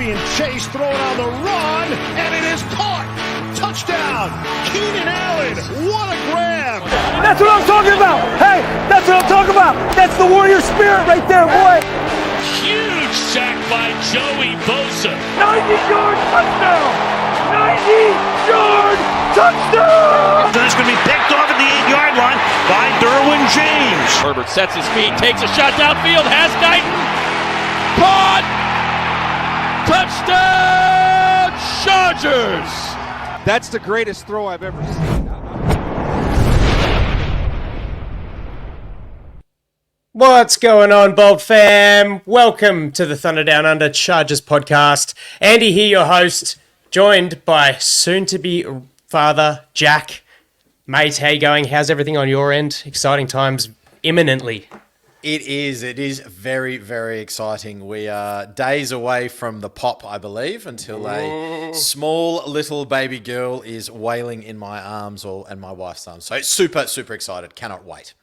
being chased, thrown on the run, and it is caught. Touchdown, Keenan Allen. What a grab. That's what I'm talking about. Hey, that's what I'm talking about. That's the warrior spirit right there, boy. Huge sack by Joey Bosa. 90-yard touchdown. 90-yard touchdown. That's going to be picked off at the 8-yard line by Derwin James. Herbert sets his feet, takes a shot downfield, has Knighton. Caught! Touchdown, Chargers! That's the greatest throw I've ever seen. What's going on, Bold fam? Welcome to the Thunder Down Under Chargers podcast. Andy here, your host, joined by soon-to-be father, Jack. Mate, how you going? How's everything on your end? Exciting times imminently. It is very, very exciting. We are days away from the pop, I believe, until a small little baby girl is wailing in my arms and my wife's arms. So super, super excited. Cannot wait.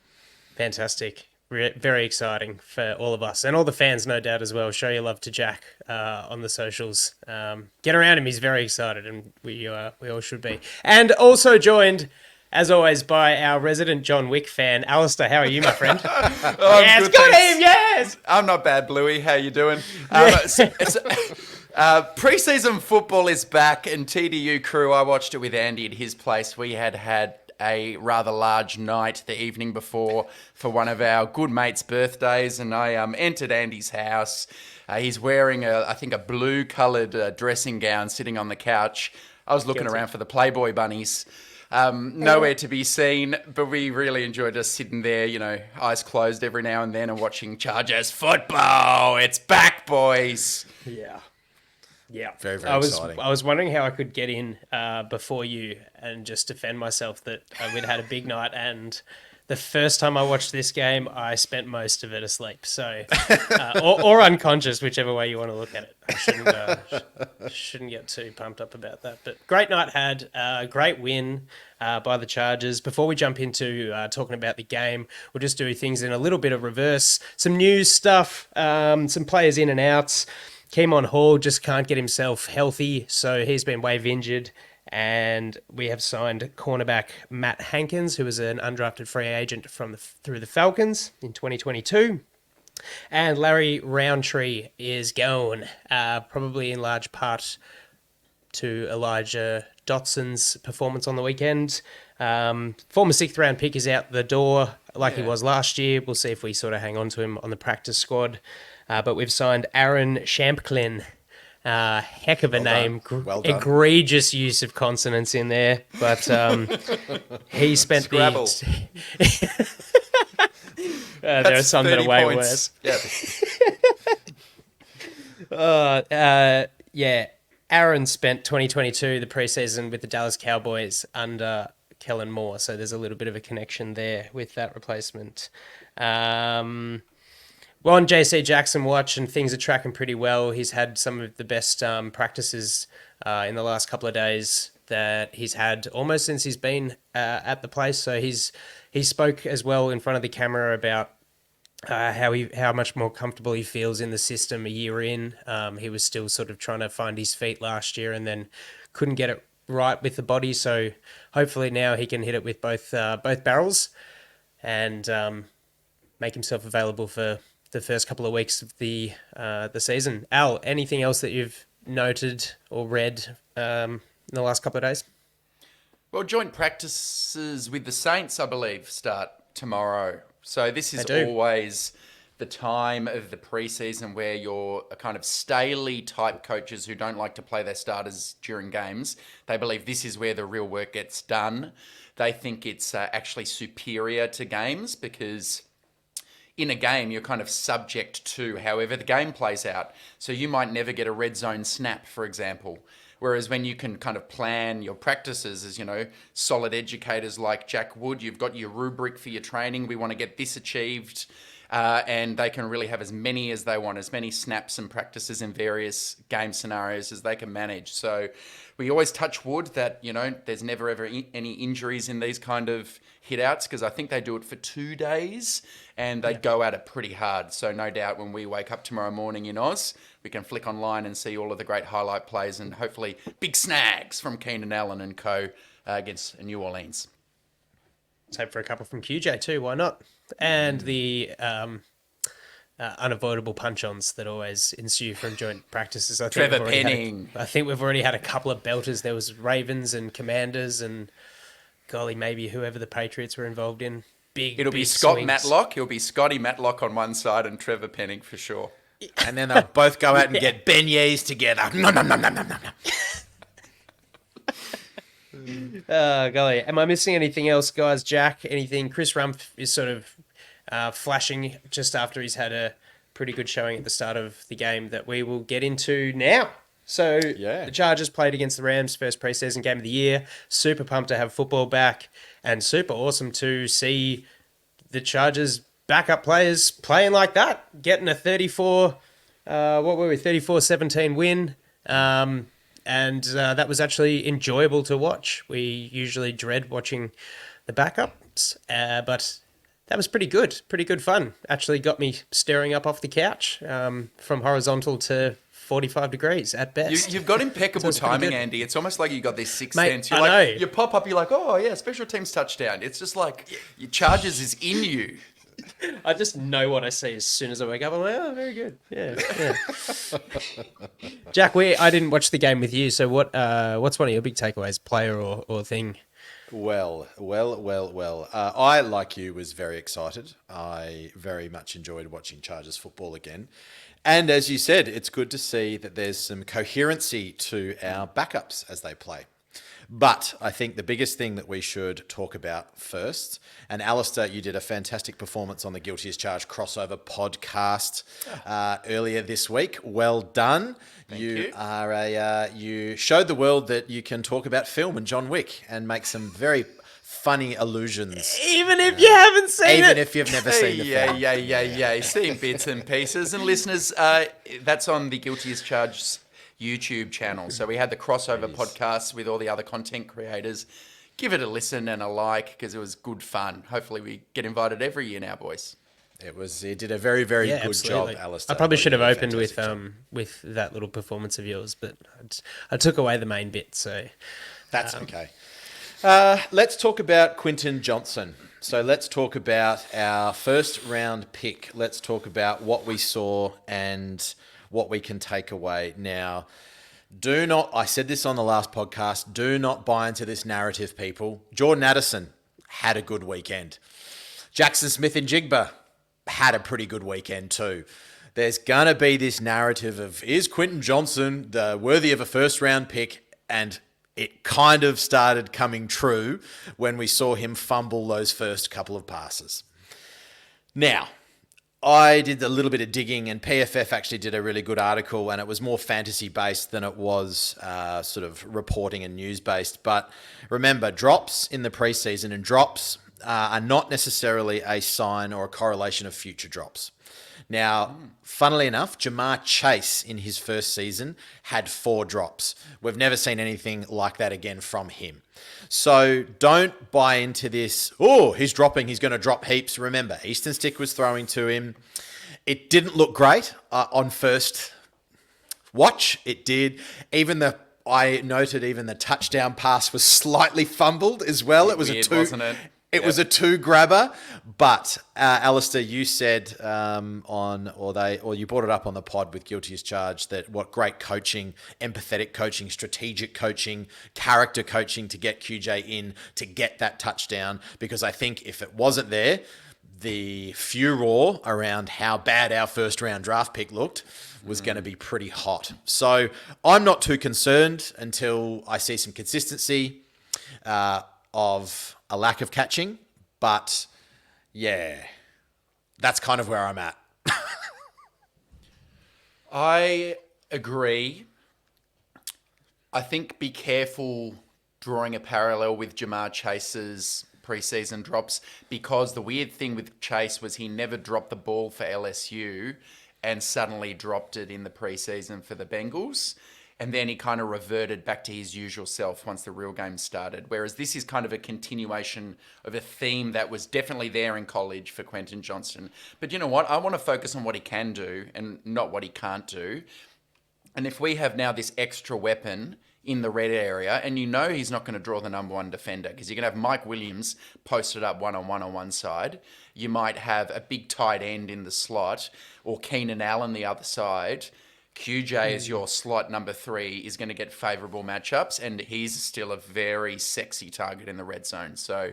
Fantastic. Very exciting for all of us and all the fans, no doubt, as well. Show your love to Jack on the socials. Get around him. He's very excited, and we all should be. And also joined, as always, by our resident John Wick fan, Alistair. How are you, my friend? Yes, good, got him, yes! I'm not bad, Bluey. How you doing? Preseason football is back, and TDU crew, I watched it with Andy at his place. We had a rather large night the evening before for one of our good mates' birthdays, and I entered Andy's house. He's wearing, I think, a blue-coloured dressing gown sitting on the couch. I was looking around for the Playboy bunnies. Nowhere to be seen, but we really enjoyed just sitting there, eyes closed every now and then and watching Chargers football. It's back, boys. Yeah. Very, very exciting. I was wondering how I could get in before you and just defend myself that we'd had a big night, and the first time I watched this game, I spent most of it asleep. So, or unconscious, whichever way you want to look at it. I shouldn't get too pumped up about that. But great night had, great win by the Chargers. Before we jump into talking about the game, we'll just do things in a little bit of reverse. Some news stuff, some players in and outs. Keemon Hall just can't get himself healthy, so he's been wave injured. And we have signed cornerback Matt Hankins, who was an undrafted free agent through the Falcons in 2022. And Larry Roundtree is going, probably in large part to Elijah Dotson's performance on the weekend. Former 6th round pick is out the door like he was last year. We'll see if we sort of hang on to him on the practice squad. But we've signed Aaron Shampklin. Heck of a name. Well done. Egregious use of consonants in there. But he spent Scrabble. there are some that are way worse. Yeah. Aaron spent 2022, the preseason, with the Dallas Cowboys under Kellen Moore. So there's a little bit of a connection there with that replacement. Well, on JC Jackson watch, and things are tracking pretty well. He's had some of the best practices in the last couple of days that he's had almost since he's been at the place. So he spoke as well in front of the camera about how much more comfortable he feels in the system a year in. He was still sort of trying to find his feet last year and then couldn't get it right with the body. So hopefully now he can hit it with both barrels and make himself available for the first couple of weeks of the season. Al, anything else that you've noted or read in the last couple of days? Well, joint practices with the Saints, I believe, start tomorrow. So this is always the time of the preseason where you're a kind of Staley type coaches who don't like to play their starters during games. They believe this is where the real work gets done. They think it's actually superior to games because in a game, you're kind of subject to however the game plays out. So you might never get a red zone snap, for example. Whereas when you can kind of plan your practices as, solid educators like Jack Wood, you've got your rubric for your training. We want to get this achieved and they can really have as many as they want, as many snaps and practices in various game scenarios as they can manage. So we always touch wood that, there's never ever any injuries in these kind of hit-outs, because I think they do it for 2 days and they go at it pretty hard. So no doubt when we wake up tomorrow morning in Oz, we can flick online and see all of the great highlight plays and hopefully big snags from Keenan Allen and co against New Orleans. Let's hope for a couple from QJ too. Why not? And the unavoidable punch-ons that always ensue from joint practices. Trevor Penning. I think we've already had a couple of belters. There was Ravens and Commanders and, golly, maybe whoever the Patriots were involved in. It'll be Scott swings. Matlock. It'll be Scotty Matlock on one side and Trevor Penning for sure. And then they'll both go out and get beignets together. Nom, nom, nom, nom, nom, nom. Golly, am I missing anything else, guys? Jack, anything? Chris Rumpf is sort of flashing just after he's had a pretty good showing at the start of the game that we will get into now. So the Chargers played against the Rams, first preseason game of the year. Super pumped to have football back and super awesome to see the Chargers backup players playing like that, getting a 34-17 win. And that was actually enjoyable to watch. We usually dread watching the backups, but that was pretty good fun. Actually got me staring up off the couch from horizontal to 45 degrees at best. You've got impeccable timing, Andy. It's almost like you got this sixth sense. I know. You pop up, you're like, oh yeah, special teams touchdown. It's just like your Chargers is in you. I just know what I see as soon as I wake up. I'm like, oh, very good. Yeah. Jack, I didn't watch the game with you, so what's one of your big takeaways, player or thing? Well. I, like you, was very excited. I very much enjoyed watching Chargers football again. And as you said, it's good to see that there's some coherency to our backups as they play. But I think the biggest thing that we should talk about first, and Alistair, you did a fantastic performance on the Guilty as Charged crossover podcast earlier this week. Well done. Thank you. You showed the world that you can talk about film and John Wick and make some very funny allusions. Even if you haven't seen it. Even if you've never seen the film. Yeah. Seeing bits and pieces. And listeners, that's on the Guilty as Charged YouTube channel. So we had the crossover podcast with all the other content creators. Give it a listen and a like because it was good fun. Hopefully we get invited every year now, boys. It did a very, very good absolutely. job, Alistair. I probably should have opened with that little performance of yours, but I took away the main bit, so that's okay. Let's talk about Quinton Johnson. So let's talk about our first round pick. Let's talk about what we saw and what we can take away. Now, I said this on the last podcast, do not buy into this narrative, people. Jordan Addison had a good weekend. Jackson Smith-Njigba had a pretty good weekend too. There's going to be this narrative of, is Quinton Johnson worthy of a first round pick? And it kind of started coming true when we saw him fumble those first couple of passes. Now, I did a little bit of digging, and PFF actually did a really good article, and it was more fantasy-based than it was sort of reporting and news-based. But remember, drops in the preseason and drops are not necessarily a sign or a correlation of future drops. Now, funnily enough, Jamar Chase in his first season had 4 drops. We've never seen anything like that again from him. So don't buy into this, he's dropping, he's going to drop heaps. Remember, Easton Stick was throwing to him. It didn't look great on first watch. It did. I noted even the touchdown pass was slightly fumbled as well. It was weird, a 2, wasn't it? It was a 2 grabber, but Alistair, you said you brought it up on the pod with Guilty as Charged that what great coaching, empathetic coaching, strategic coaching, character coaching to get QJ in to get that touchdown. Because I think if it wasn't there, the furor around how bad our first round draft pick looked was going to be pretty hot. So I'm not too concerned until I see some consistency of a lack of catching, but yeah, that's kind of where I'm at. I agree. I think be careful drawing a parallel with Jamar Chase's preseason drops, because the weird thing with Chase was he never dropped the ball for LSU and suddenly dropped it in the preseason for the Bengals. And then he kind of reverted back to his usual self once the real game started. Whereas this is kind of a continuation of a theme that was definitely there in college for Quentin Johnston. But you know what? I want to focus on what he can do and not what he can't do. And if we have now this extra weapon in the red area, and you know he's not going to draw the number one defender, because you're going to have Mike Williams posted up one-on-one on one side. You might have a big tight end in the slot, or Keenan Allen the other side. QJ as your slot number 3 is going to get favourable matchups, and he's still a very sexy target in the red zone. So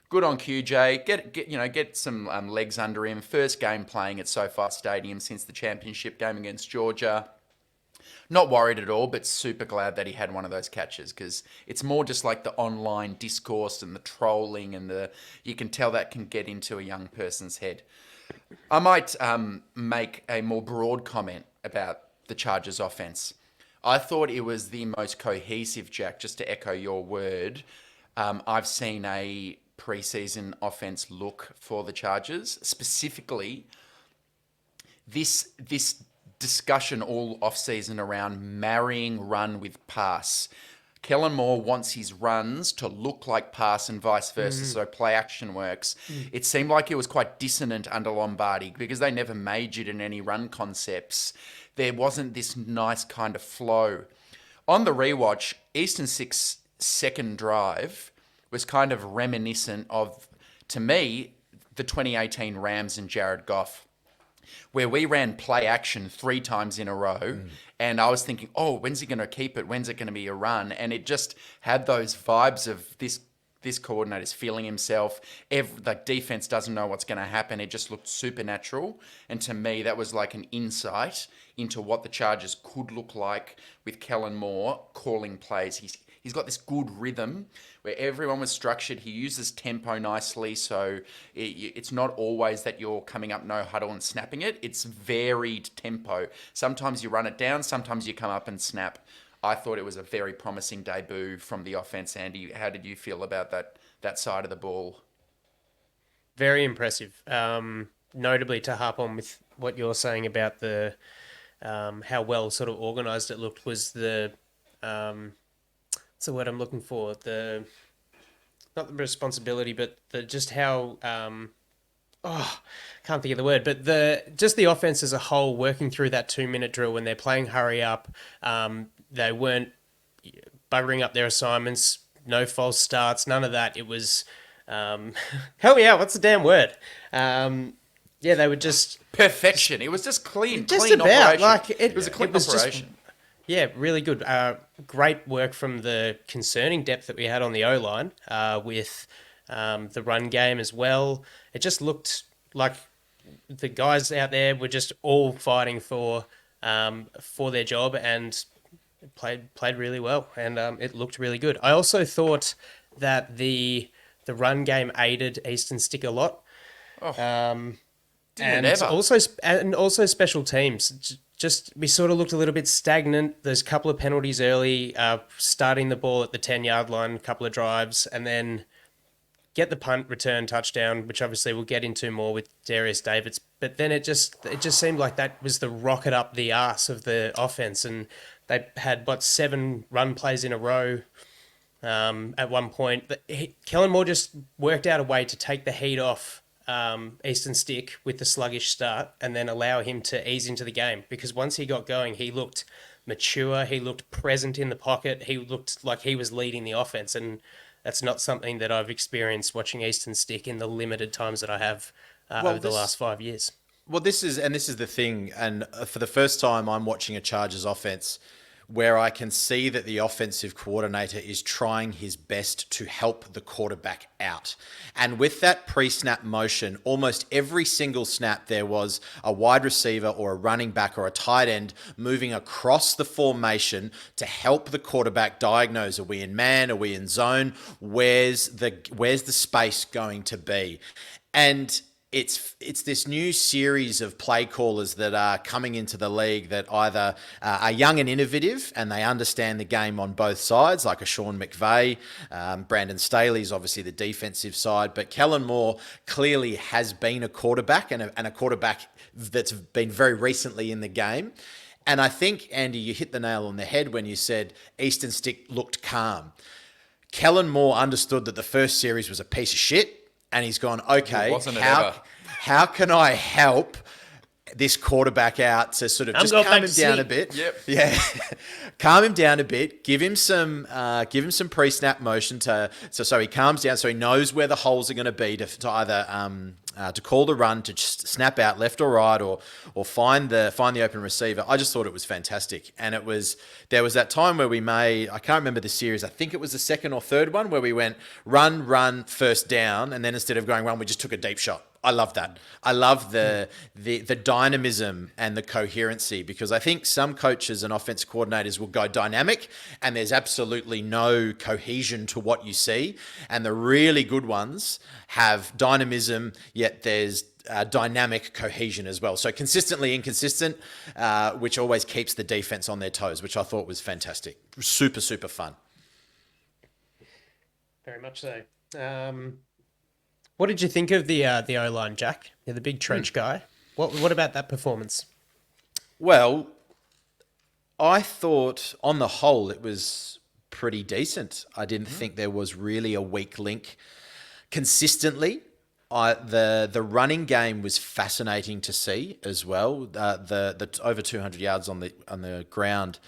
good on QJ. Get some legs under him. First game playing at SoFi Stadium since the championship game against Georgia. Not worried at all, but super glad that he had one of those catches, because it's more just like the online discourse and the trolling, and you can tell that can get into a young person's head. I might make a more broad comment about the Chargers offense. I thought it was the most cohesive, Jack, just to echo your word. I've seen a preseason offense look for the Chargers. Specifically, this discussion all offseason around marrying run with pass. Kellen Moore wants his runs to look like pass and vice versa, so play action works. It seemed like it was quite dissonant under Lombardi, because they never majored in any run concepts. There wasn't this nice kind of flow. On the rewatch, Easton Stick's second drive was kind of reminiscent of, to me, the 2018 Rams and Jared Goff, where we ran play action 3 times in a row. And I was thinking, when's he going to keep it? When's it going to be a run? And it just had those vibes of this coordinator's feeling himself. The defense doesn't know what's going to happen. It just looked supernatural. And to me, that was like an insight into what the Chargers could look like with Kellen Moore calling plays. He's got this good rhythm where everyone was structured. He uses tempo nicely, so it's not always that you're coming up no huddle and snapping it. It's varied tempo. Sometimes you run it down, sometimes you come up and snap. I thought it was a very promising debut from the offense. Andy, how did you feel about that side of the ball? Very impressive. Notably, to harp on with what you're saying about the how well sort of organised it looked, was the what's the word I'm looking for? Not the responsibility, but just how can't think of the word, but the offense as a whole working through that 2-minute drill when they're playing hurry up. They weren't buggering up their assignments, no false starts, none of that. It was help me out, what's the damn word? They were just perfection. It was just clean about operation. like it was a clean operation. Really good. Great work from the concerning depth that we had on the O-line with the run game as well. It just looked like the guys out there were just all fighting for their job, and played really well, and it looked really good. I also thought that the run game aided Easton Stick a lot. Also special teams. Just we sort of looked a little bit stagnant. There's a couple of penalties early, starting the ball at the 10-yard line, a couple of drives, and then get the punt return touchdown, which obviously we'll get into more with Darius Davids. But then it just seemed like that was the rocket up the arse of the offense, and they had 7 run plays in a row at one point. Kellen Moore just worked out a way to take the heat off Easton Stick with the sluggish start, and then allow him to ease into the game, because once he got going, he looked mature, he looked present in the pocket, he looked like he was leading the offense, and that's not something that I've experienced watching Easton Stick in the limited times that I have over the last 5 years. Well, this is the thing, and for the first time I'm watching a Chargers offense where I can see that the offensive coordinator is trying his best to help the quarterback out. And with that pre-snap motion, almost every single snap there was a wide receiver or a running back or a tight end moving across the formation to help the quarterback diagnose, are we in man, are we in zone, where's the space going to be? And it's this new series of play callers that are coming into the league that either are young and innovative and they understand the game on both sides, like a Sean McVay. Brandon Staley's obviously the defensive side, but Kellen Moore clearly has been a quarterback and a quarterback that's been very recently in the game. And I think, Andy, you hit the nail on the head when you said Eastern Stick looked calm. Kellen Moore understood that the first series was a piece of shit. And he's gone, okay, how can I help this quarterback out to sort of just calm him down a bit? Yep. Yeah, calm him down a bit. Give him some pre-snap motion so he calms down, so he knows where the holes are going to be to either to call the run, to just snap out left or right, or find the open receiver. I just thought it was fantastic, and there was that time where we made, I can't remember the series, I think it was the second or third one, where we went run, first down, and then instead of going run, we just took a deep shot. I love that. I love the dynamism and the coherency, because I think some coaches and offense coordinators will go dynamic and there's absolutely no cohesion to what you see. And the really good ones have dynamism, yet there's dynamic cohesion as well. So consistently inconsistent, which always keeps the defense on their toes, which I thought was fantastic. Super, super fun. Very much so. What did you think of the O-line, Jack? You're the big trench guy. What about that performance? Well, I thought on the whole it was pretty decent. I didn't think there was really a weak link consistently. The running game was fascinating to see as well. The over 200 yards on the ground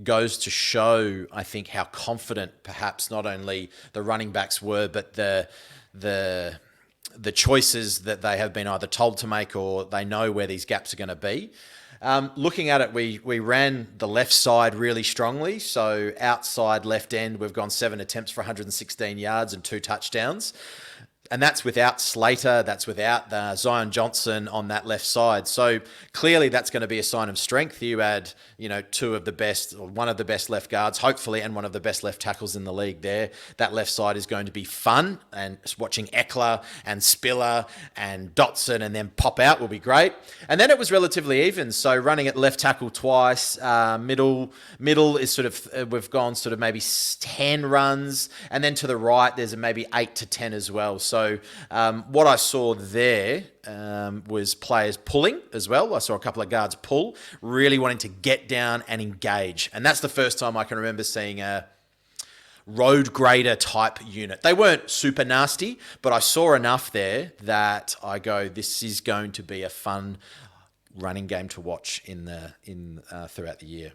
goes to show, I think, how confident perhaps not only the running backs were, but the choices that they have been either told to make or they know where these gaps are going to be. Looking at it, we ran the left side really strongly. So outside left end, we've gone 7 attempts for 116 yards and 2 touchdowns. And that's without Slater, that's without Zion Johnson on that left side. So clearly that's going to be a sign of strength. You add, two of the best, or one of the best left guards, hopefully, and one of the best left tackles in the league there. That left side is going to be fun, and watching Eckler and Spiller and Dotson and then pop out will be great. And then it was relatively even. So running at left tackle twice, middle is sort of, we've gone sort of maybe 10 runs, and then to the right there's maybe 8 to 10 as well. So what I saw there was players pulling as well. I saw a couple of guards pull, really wanting to get down and engage. And that's the first time I can remember seeing a road grader type unit. They weren't super nasty, but I saw enough there that I go, this is going to be a fun running game to watch throughout the year.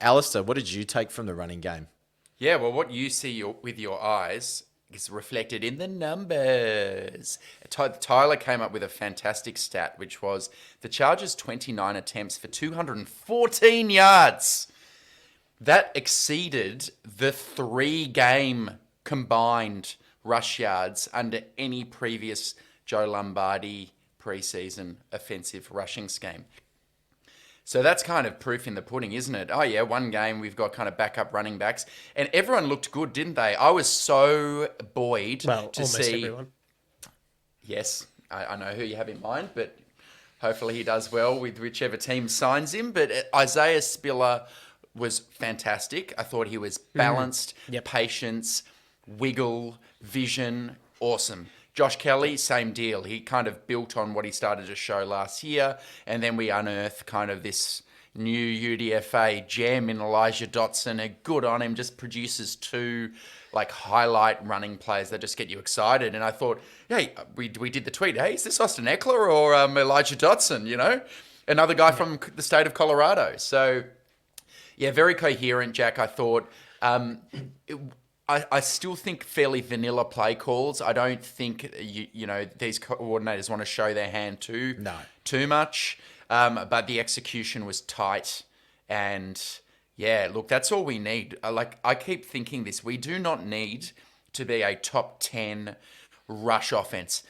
Alistair, what did you take from the running game? Yeah, well, what you see with your eyes is reflected in the numbers. Tyler came up with a fantastic stat, which was the Chargers' 29 attempts for 214 yards. That exceeded the 3-game combined rush yards under any previous Joe Lombardi preseason offensive rushing scheme. So that's kind of proof in the pudding, isn't it? Oh yeah, one game we've got kind of backup running backs, and everyone looked good, didn't they? I was so buoyed to see. Everyone. Yes, I know who you have in mind, but hopefully he does well with whichever team signs him. But Isaiah Spiller was fantastic. I thought he was balanced, patience, wiggle, vision, awesome. Josh Kelly, same deal. He kind of built on what he started to show last year, and then we unearthed kind of this new UDFA gem in Elijah Dotson. Good on him, just produces 2 highlight running plays that just get you excited. And I thought, hey, we did the tweet. Hey, is this Austin Eckler or Elijah Dotson? Another guy from the state of Colorado. So yeah, very coherent, Jack. I thought. I still think fairly vanilla play calls. I don't think these coordinators want to show their hand too much. But the execution was tight, and yeah, look, that's all we need. I keep thinking this: we do not need to be a top 10 rush offense.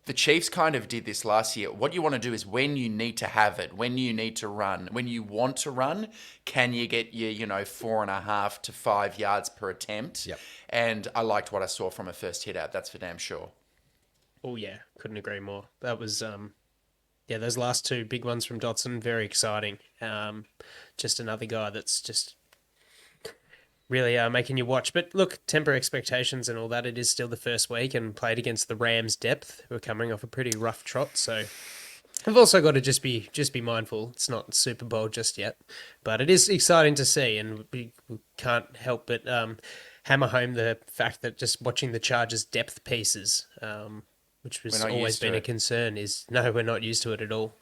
The Chiefs kind of did this last year. What you want to do is when you need to have it, when you need to run, when you want to run, can you get your 4.5 to 5 yards per attempt? Yep. And I liked what I saw from a first hit out. That's for damn sure. Oh yeah, couldn't agree more. That was those last two big ones from Dotson, very exciting. Just another guy that's just really making you watch. But look, temper expectations and all that. It is still the first week and played against the Rams depth, who are coming off a pretty rough trot. So I've also got to just be mindful. It's not Super Bowl just yet, but it is exciting to see, and we can't help but hammer home the fact that just watching the Chargers depth pieces, which has always been a concern, is no, we're not used to it at all.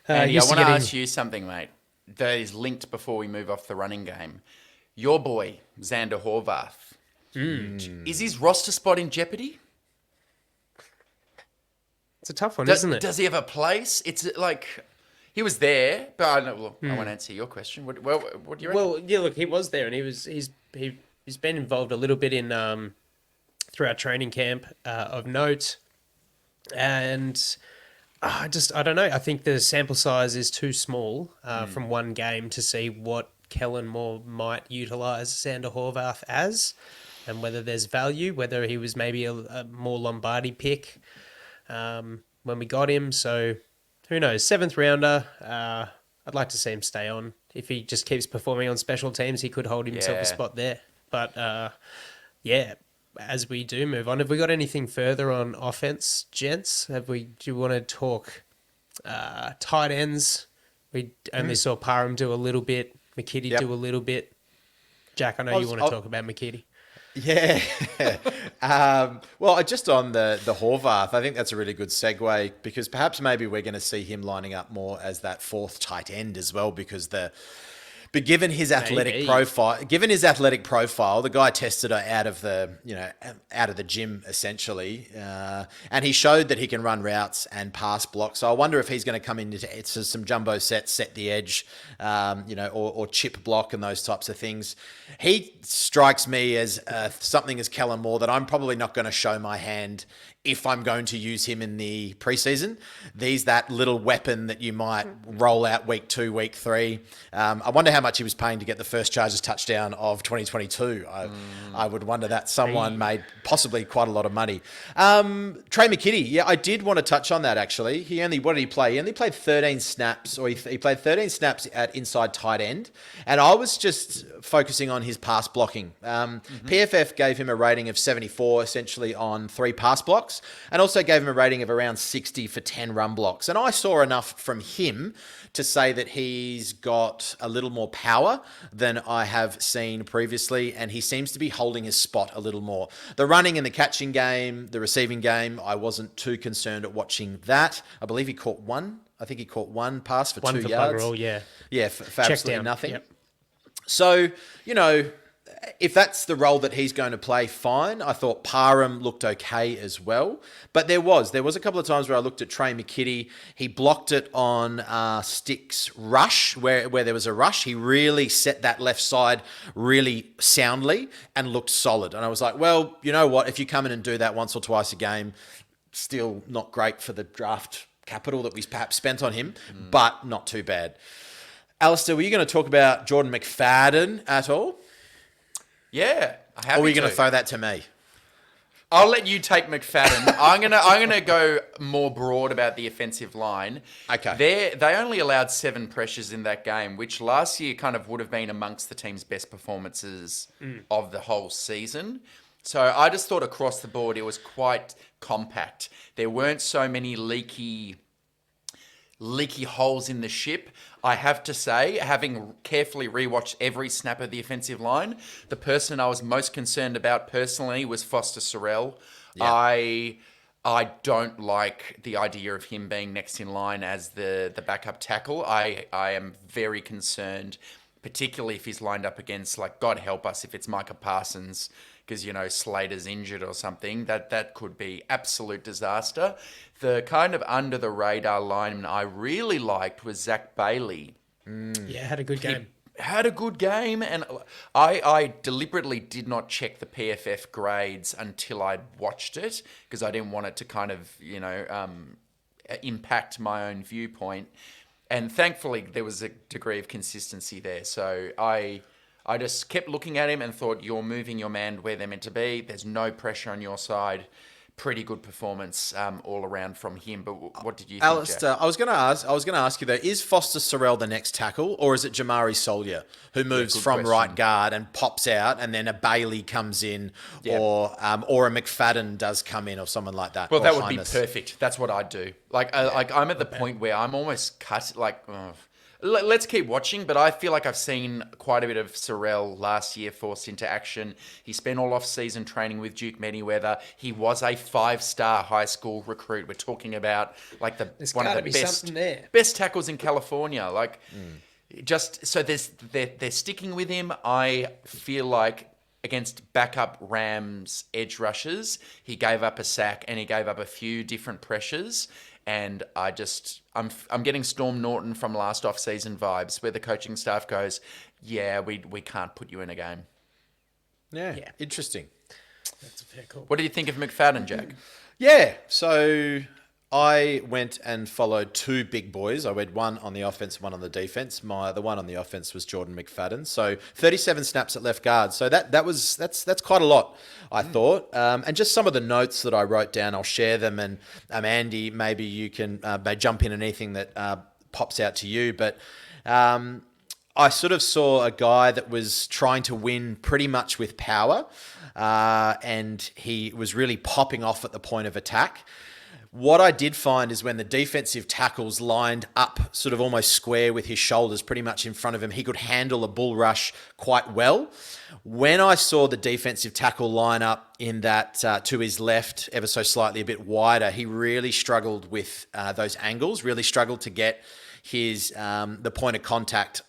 Andy, I want to ask you something, mate. That is linked before we move off the running game. Your boy, Xander Horvath. Is his roster spot in jeopardy? It's a tough one, isn't it? Does he have a place? It's like he was there, but I won't answer your question. What do you reckon? Well, yeah, look, he was there, and he's been involved a little bit in throughout training camp of note, and I don't know. I think the sample size is too small from one game to see what Kellen Moore might utilise Xander Horvath as, and whether there's value, whether he was maybe a more Lombardi pick when we got him. So who knows? 7th rounder. I'd like to see him stay on. If he just keeps performing on special teams, he could hold himself a spot there. But as we do move on, have we got anything further on offense, gents? Do you want to talk tight ends? We only saw Parham do a little bit. McKitty do a little bit. Jack, I know you want to talk about McKitty. Yeah. Well, just on the Horvath, I think that's a really good segue, because perhaps maybe we're going to see him lining up more as that 4th tight end as well, because but given his athletic profile, the guy tested out of the gym essentially, and he showed that he can run routes and pass blocks. So I wonder if he's going to come into some jumbo sets, set the edge, or chip block and those types of things. He strikes me as something as Kellen Moore that I'm probably not going to show my hand if I'm going to use him in the preseason. That little weapon that you might roll out week 2, week 3. I wonder how much he was paying to get the first Chargers touchdown of 2022. I would wonder that someone made possibly quite a lot of money. Trey McKitty, yeah, I did want to touch on that actually. What did he play? He only played 13 snaps, or he played 13 snaps at inside tight end. And I was just focusing on his pass blocking. PFF gave him a rating of 74 essentially on 3 pass blocks, and also gave him a rating of around 60 for 10 run blocks. And I saw enough from him to say that he's got a little more power than I have seen previously, and he seems to be holding his spot a little more. The running and the catching game, the receiving game, I wasn't too concerned at watching that. I believe he caught one. I think he caught one pass for 2 yards. Bugger all, yeah. Yeah, for absolutely nothing. Yep. So, if that's the role that he's going to play, fine. I thought Parham looked okay as well. But there was a couple of times where I looked at Trey McKitty. He blocked it on Stick's rush, where there was a rush. He really set that left side really soundly and looked solid. And I was like, well, you know what? If you come in and do that once or twice a game, still not great for the draft capital that we perhaps spent on him, but not too bad. Alistair, were you going to talk about Jordan McFadden at all? Yeah, I have. Or were you going to throw that to me? I'll let you take McFadden. I'm gonna go more broad about the offensive line. Okay. They only allowed 7 pressures in that game, which last year kind of would have been amongst the team's best performances of the whole season. So I just thought across the board it was quite compact. There weren't so many leaky holes in the ship. I have to say, having carefully rewatched every snap of the offensive line, the person I was most concerned about personally was Foster Sorrell. Yeah. I don't like the idea of him being next in line as the backup tackle. I am very concerned, particularly if he's lined up against, like, God help us, if it's Micah Parsons, because, Slater's injured or something. That could be absolute disaster. The kind of under-the-radar lineman I really liked was Zach Bailey. Yeah, had a good game. Had a good game, and I deliberately did not check the PFF grades until I'd watched it, because I didn't want it to kind of, impact my own viewpoint. And thankfully, there was a degree of consistency there. So I just kept looking at him and thought, you're moving your man where they're meant to be. There's no pressure on your side. pretty good performance all around from him. But what did you think, Alistair, Jack? I was going to ask you though, is Foster Sorrell the next tackle, or is it Jamari Soldier who moves good from question. right guard and pops out, and then a Bailey comes in, Yeah. or a McFadden does come in, or someone like that? Well, or that would be Hymas? perfect. That's what I'd do. Like I'm at the point where I'm almost cut. Like, let's keep watching. But I feel like I've seen quite a bit of Sorrell last year forced into action. He spent all off season training with Duke Manyweather. He was a 5-star high school recruit. We're talking about like one of the best tackles in California. Like, just so they're sticking with him. I feel like, against backup Rams edge rushers, he gave up a sack and he gave up a few different pressures. And I'm getting Storm Norton from last off-season vibes, where the coaching staff goes, yeah, we can't put you in a game. Yeah, interesting. That's a fair call. What do you think of McFadden, Jack? Yeah, so I went and followed two big boys. I went one on the offense, one on the defense. The one on the offense was Jordan McFadden. So 37 snaps at left guard. So that's quite a lot, I thought. And just some of the notes that I wrote down, I'll share them. And Andy, maybe you can jump in on anything that pops out to you. But I sort of saw a guy that was trying to win pretty much with power, and he was really popping off at the point of attack. What I did find is when the defensive tackles lined up sort of almost square with his shoulders pretty much in front of him, he could handle a bull rush quite well. When I saw the defensive tackle line up in that to his left, ever so slightly a bit wider, he really struggled with those angles, really struggled to get his the point of contact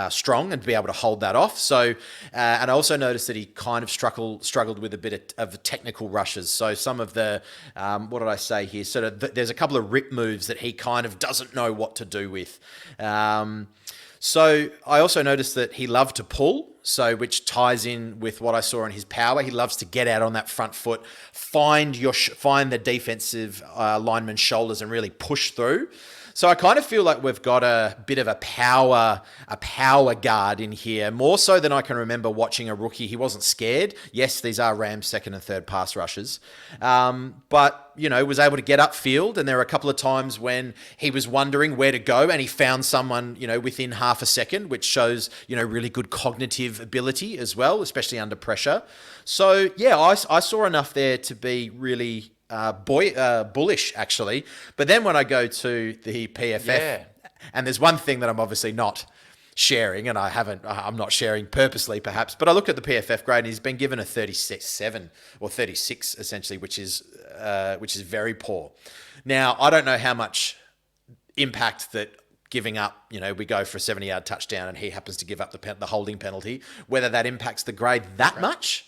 strong and to be able to hold that off. So, and I also noticed that he kind of struggled with a bit of technical rushes. So some of the, what did I say here? Sort of, there's a couple of rip moves that he kind of doesn't know what to do with. So I also noticed that he loved to pull, so which ties in with what I saw in his power. He loves to get out on that front foot, find the defensive lineman's shoulders and really push through. So I kind of feel like we've got a bit of a power guard in here, more so than I can remember watching a rookie. He wasn't scared. Yes, these are Rams' second and third pass rushes, but was able to get upfield. And there were a couple of times when he was wondering where to go, and he found someone within half a second, which shows really good cognitive ability as well, especially under pressure. So yeah, I saw enough there to be really bullish, actually. But then when I go to the PFF, and there's one thing that I'm obviously not sharing, and I'm not sharing purposely perhaps, but I looked at the PFF grade and he's been given a 37 or 36 essentially, which is very poor. Now, I don't know how much impact that giving up, we go for a 70-yard touchdown and he happens to give up the holding penalty, whether that impacts the grade that much,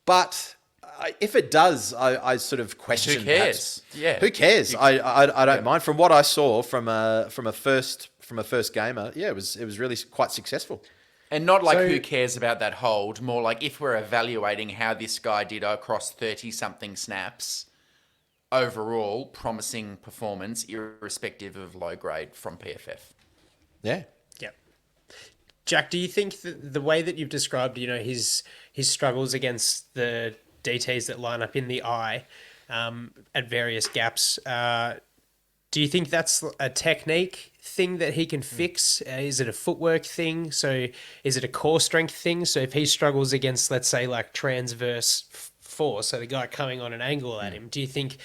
but if it does, I sort of question. Who cares? Yeah. Who cares? I don't mind. From what I saw from a first gamer, it was really quite successful. And not like who cares about that hold, more like if we're evaluating how this guy did across 30-something snaps, overall promising performance, irrespective of low grade from PFF. Yeah. Yep. Jack, do you think that the way that you've described, his struggles against the DTs that line up in the eye at various gaps, do you think that's a technique thing that he can fix? Is it a footwork thing? So is it a core strength thing? So if he struggles against, let's say, like transverse force, so the guy coming on an angle at him, do you think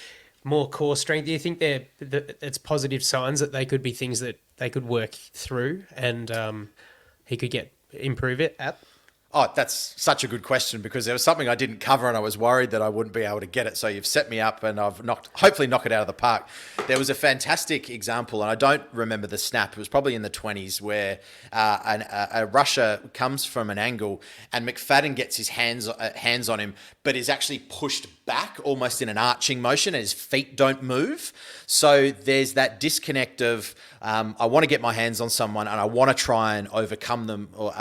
more core strength? Do you think it's positive signs that they could be things that they could work through and he could improve it at? Oh, that's such a good question, because there was something I didn't cover and I was worried that I wouldn't be able to get it. So you've set me up and I've hopefully knock it out of the park. There was a fantastic example, and I don't remember the snap. It was probably in the 20s, where a rusher comes from an angle and McFadden gets his hands on him, but is actually pushed back almost in an arching motion and his feet don't move. So there's that disconnect of I want to get my hands on someone and I want to try and overcome them or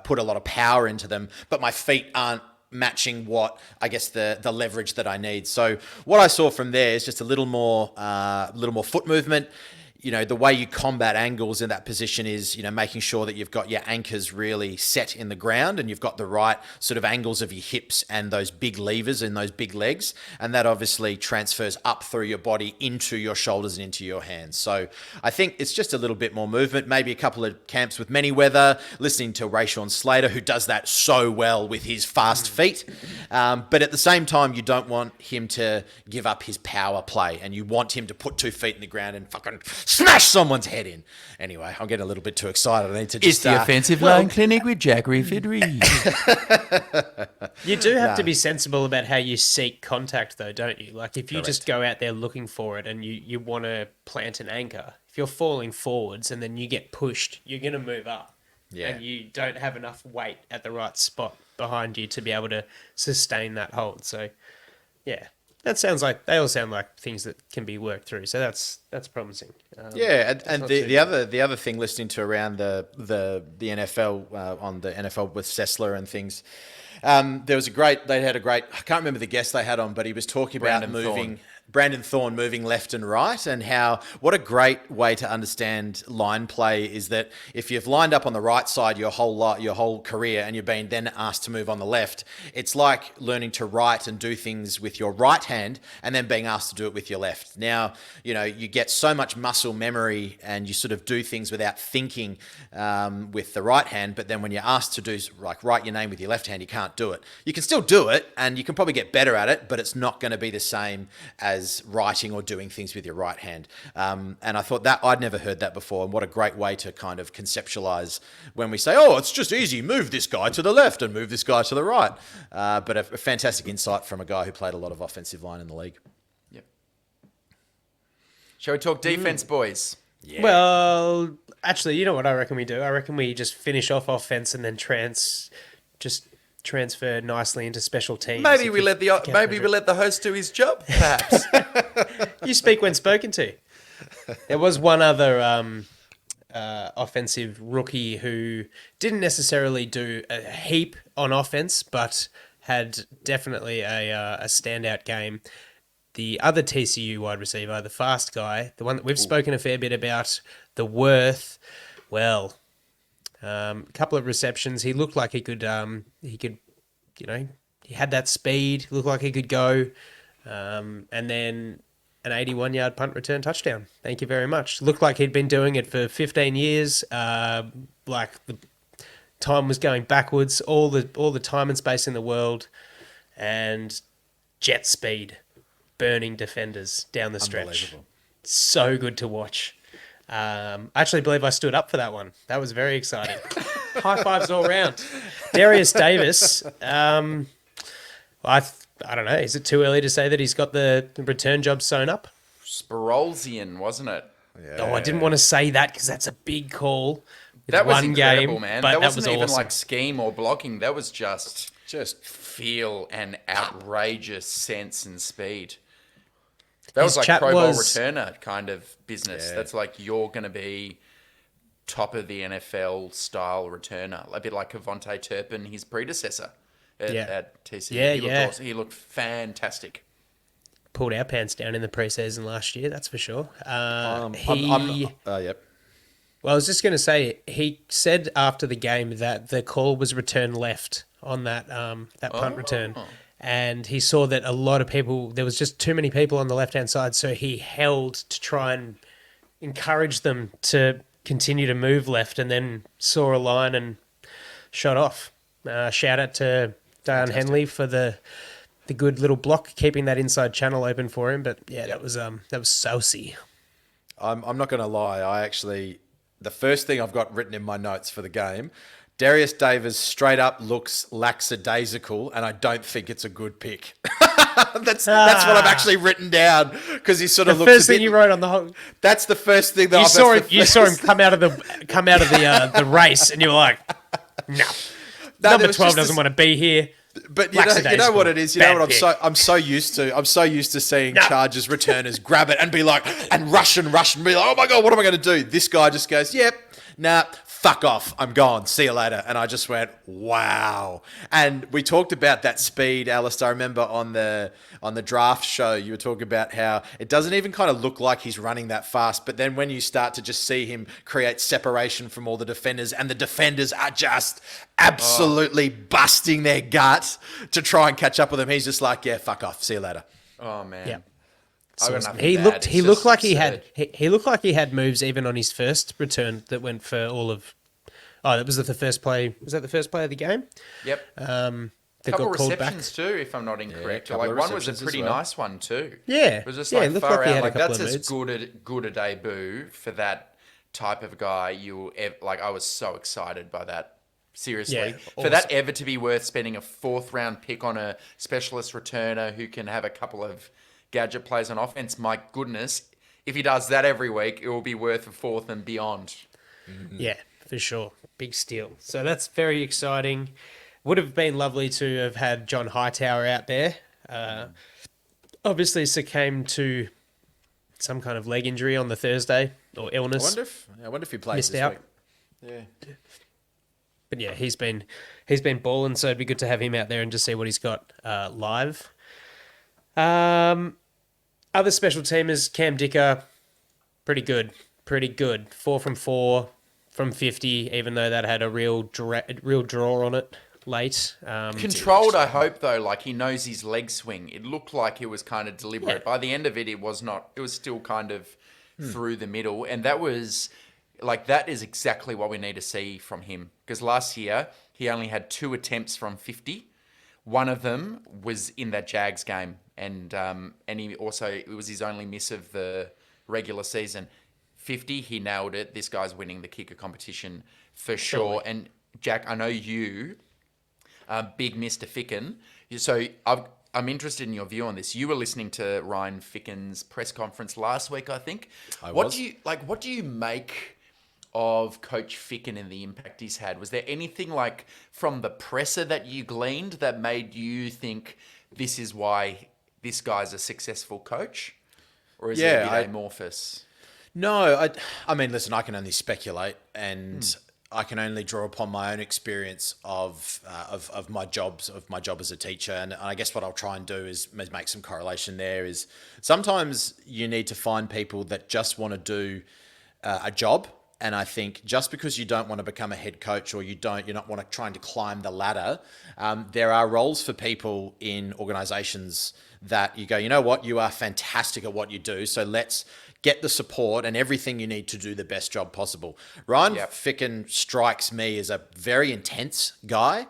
put a lot of power into them, but my feet aren't matching what I guess the leverage that I need. So what I saw from there is just a little more foot movement. the way you combat angles in that position is, making sure that you've got your anchors really set in the ground and you've got the right sort of angles of your hips and those big levers and those big legs. And that obviously transfers up through your body into your shoulders and into your hands. So I think it's just a little bit more movement, maybe a couple of camps with Manyweather, listening to Rayshawn Slater, who does that so well with his fast feet. But at the same time, you don't want him to give up his power play and you want him to put 2 feet in the ground and fucking smash someone's head in. Anyway, I'm getting a little bit too excited. I need to just... It's the Offensive Line Clinic with Jack Riffid-Reed. You do have to be sensible about how you seek contact, though, don't you? Like, if you just go out there looking for it and you want to plant an anchor, if you're falling forwards and then you get pushed, you're going to move up. Yeah. And you don't have enough weight at the right spot behind you to be able to sustain that hold. So, yeah. They all sound like things that can be worked through. So that's promising. And the other thing, listening to around the NFL on the NFL with Sessler and things, they had a great. I can't remember the guest they had on, but he was talking about Brandon Thorne moving left and right, and what a great way to understand line play is that if you've lined up on the right side your whole career and you've been then asked to move on the left, it's like learning to write and do things with your right hand and then being asked to do it with your left. Now, you get so much muscle memory and you sort of do things without thinking with the right hand, but then when you're asked to do, like, write your name with your left hand, you can't do it. You can still do it and you can probably get better at it, but it's not going to be the same as writing or doing things with your right hand. And I thought that I'd never heard that before. And what a great way to kind of conceptualize when we say, oh, it's just easy. Move this guy to the left and move this guy to the right. But a fantastic insight from a guy who played a lot of offensive line in the league. Yep. Shall we talk defense, boys? Yeah. Well, actually, you know what I reckon we do? I reckon we just finish off offense and then transfer nicely into special teams. Maybe we let the host do his job, perhaps. You speak when spoken to. There was one other offensive rookie who didn't necessarily do a heap on offense, but had definitely a standout game. The other TCU wide receiver, the fast guy, the one that we've spoken a fair bit about, the Worth. Well, a couple of receptions. He looked like he could, he had that speed, looked like he could go. And then an 81-yard punt return touchdown. Thank you very much. Looked like he'd been doing it for 15 years. Like the time was going backwards, all the time and space in the world, and jet speed, burning defenders down the stretch. So good to watch. I actually believe I stood up for that one. That was very exciting. High fives all round. Darius Davis, I don't know. Is it too early to say that he's got the return job sewn up? Spirolsian, wasn't it? Yeah. Oh, I didn't want to say that because that's a big call. That was one incredible, game, man. But That wasn't was even awesome. like scheme or blocking. That was just feel and outrageous sense and speed. That was like Pro Bowl returner kind of business. Yeah. That's like you're going to be top of the NFL style returner. A bit like Avonte Turpin, his predecessor at TCU. He looked fantastic. Pulled our pants down in the preseason last year, that's for sure. Yep. Well, I was just going to say, he said after the game that the call was return left on that punt return. And he saw that a lot of people, there was just too many people on the left-hand side, so he held to try and encourage them to continue to move left, and then saw a line and shot off. Shout out to Dion Henley for the good little block, keeping that inside channel open for him. But yeah, that was saucy. I'm not going to lie. The first thing I've got written in my notes for the game, Darius Davis straight up looks lackadaisical, and I don't think it's a good pick. That's what I've actually written down, because he sort of looks. The first thing you wrote on the whole. That's the first thing that you saw him come out of the race, and you were like, no number 12 doesn't want to be here. But you know what it is. You know what I'm so used to. I'm so used to seeing Chargers returners grab it and be like, and rush and be like, oh my god, what am I going to do? This guy just goes, yep, nah. fuck off, I'm gone, see you later. And I just went, wow. And we talked about that speed, Alistair. I remember on the draft show, you were talking about how it doesn't even kind of look like he's running that fast. But then when you start to just see him create separation from all the defenders, and the defenders are just absolutely busting their gut to try and catch up with him, he's just like, yeah, fuck off, see you later. Oh, man. Yeah. He looked like he had moves even on his first return that went for all of. Oh, that was the first play. Was that the first play of the game? Yep. That couple got called back. receptions too, if I'm not incorrect. couple of One was a receptions pretty as well. nice one too. Yeah. It was just it looked far like he out. had a Like couple that's of as moods. good a debut for that type of guy. I was so excited by that. Seriously, Yeah, for that ever to be worth spending a 4th round pick on a specialist returner who can have a couple of gadget plays on offense, my goodness, if he does that every week, it will be worth a 4th and beyond. Yeah, for sure. Big steal. So that's very exciting. Would have been lovely to have had John Hightower out there. Obviously succumbed to some kind of leg injury on the Thursday or illness. I wonder if he plays Missed this out. week. Yeah. But yeah, he's been balling, so it'd be good to have him out there and just see what he's got live. Other special teamers, Cam Dicker, pretty good. 4 from 4 from 50, even though that had a real draw on it late. Controlled, I hope, though. Like, he knows his leg swing. It looked like it was kind of deliberate. Yeah. By the end of it, it was not. It was still kind of through the middle. And that was, that is exactly what we need to see from him. Because last year, he only had 2 attempts from 50. One of them was in that Jags game. And he also, it was his only miss of the regular season. 50, he nailed it. This guy's winning the kicker competition for sure. Totally. And Jack, I know you, big Mr. Ficken. So I'm interested in your view on this. You were listening to Ryan Ficken's press conference last week, I think. What do you make of Coach Ficken and the impact he's had? Was there anything from the presser that you gleaned that made you think this is why this guy's a successful coach? Or is it a bit amorphous? No, I mean, listen, I can only speculate, and I can only draw upon my own experience of my job as a teacher. And I guess what I'll try and do is make some correlation there. Is sometimes you need to find people that just want to do a job. And I think just because you don't want to become a head coach, or you're not want to trying to climb the ladder, there are roles for people in organizations that you go, you know what, you are fantastic at what you do, so let's get the support and everything you need to do the best job possible. Ryan Ficken strikes me as a very intense guy